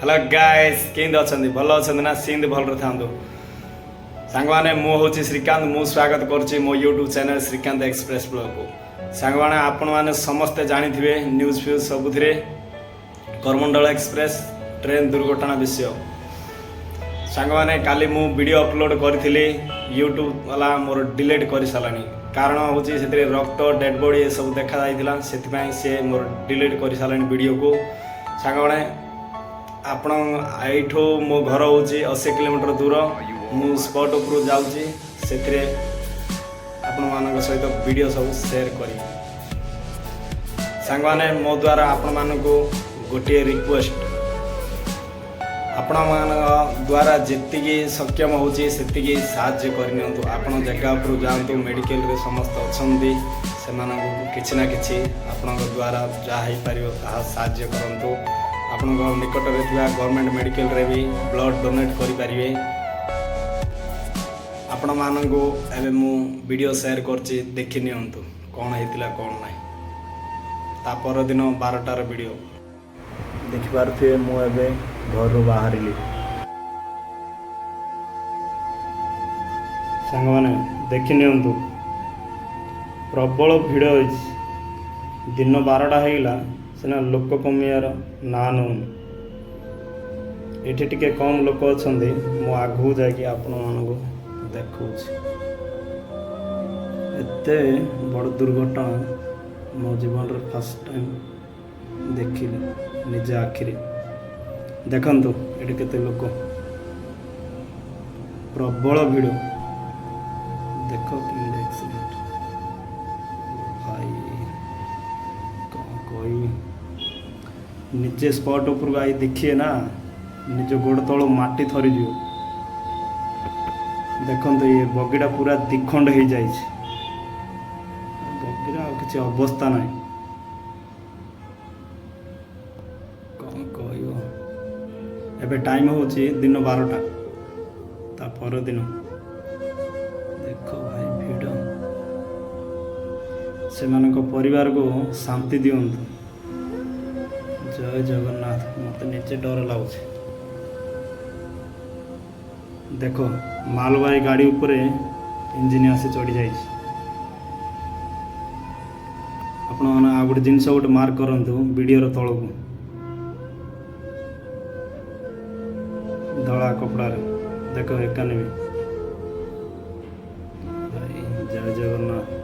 Hello guys केंद अछंदी भल अछंदी ना सिंध भल थांदो सांग माने मो होची श्रीकांत मु स्वागत करची मो YouTube channel Shrikant express blog को सांग माने आपण माने समस्त जानि थिबे न्यूज़ फ्यूज सब थिरे करमंडल एक्सप्रेस ट्रेन दुर्घटना विषय सांग माने काली मु वीडियो अपलोड करथिली यूट्यूब वाला मोर डिलीट कर सालानी कारण होची सेते रक्त डेड बॉडी ए सब देखा जाइतिला सेति पई से मोर डिलीट कर सालानी वीडियो को सांग माने आपण आइठो मो घर हूँ 80 किलोमीटर दूर मु स्पॉट उपर जाऊँगी से आपण मान सहित वीडियो सब शेयर करी सांग माने मो द्वारा आपण मान को गोटे रिक्वेस्ट आपण मान द्वारा जी सक्षम होची सेतिकी साहाय्य करनियंतु आपण जगह उपर जातु मेडिकल रे समस्त अछंती से किछि ना किछि आपण द्वारा जहा हो पारिबो ताहा साहाय्य करंतु आपण निकट रे थिबा गवर्नमेंट मेडिकल रे भी ब्लड डोनेट करि परिबे आपण मानंगो एबे मु वीडियो शेयर करछि देखि नियंतु कोन हेतिला कोन नै ता पर दिन 12टा रे वीडियो देखि पारथे मु एबे घर रो बाहरिली संग माने देखि नियंतु प्रबल भिड़ होइछि दिन 12टा हेइला सेना लोक कमियार ना नौन ये टिके कम लोक अच्छा मो आगू जाकि आपण मानक देखा एते बड़ दुर्घटना मो जीवन रे फर्स्ट टाइम देखिली निज आखिरी देखंतु एटी केते लोक प्रबल भिड़ देख कि एक्सीडेंट भाई कोई निजे स्पॉट ऊपर आई देखिए ना निज गोड़ तल माटी थरी जीव देखते ये बगीटा पूरा दिखंड हो जाए बगीरा किसी अवस्था ना कौन कह एबे टाइम हूँ दिन 12टा ता पर दिन देख भाई भिड़ से परिवार को शांति दियंतु जय जगन्नाथ मत नीचे डर लगुच देख मालवाही गाड़ी ऊपर इंजिन आसी चढ़ी जाए आपण आ गोटे जिनस गोटे मार्क करंतु वीडियो तल को धला कपड़ा देख एकानबे जय जगन्नाथ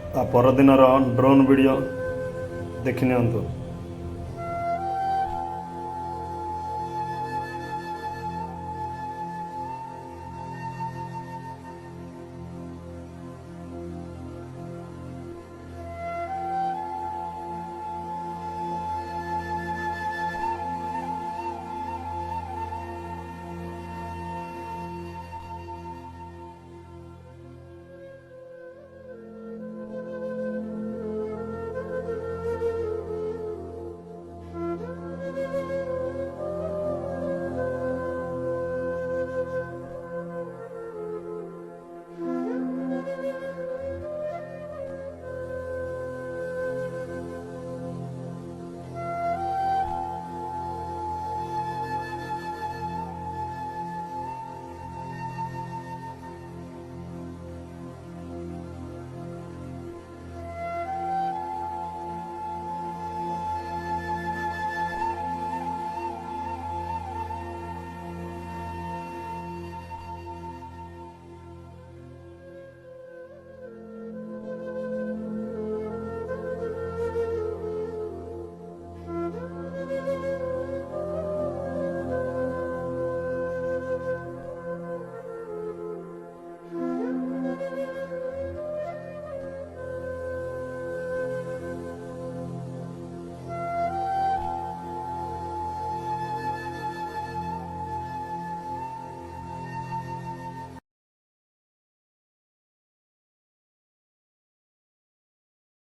ता पर दिन ड्रोन वीडियो देखि नियंतु।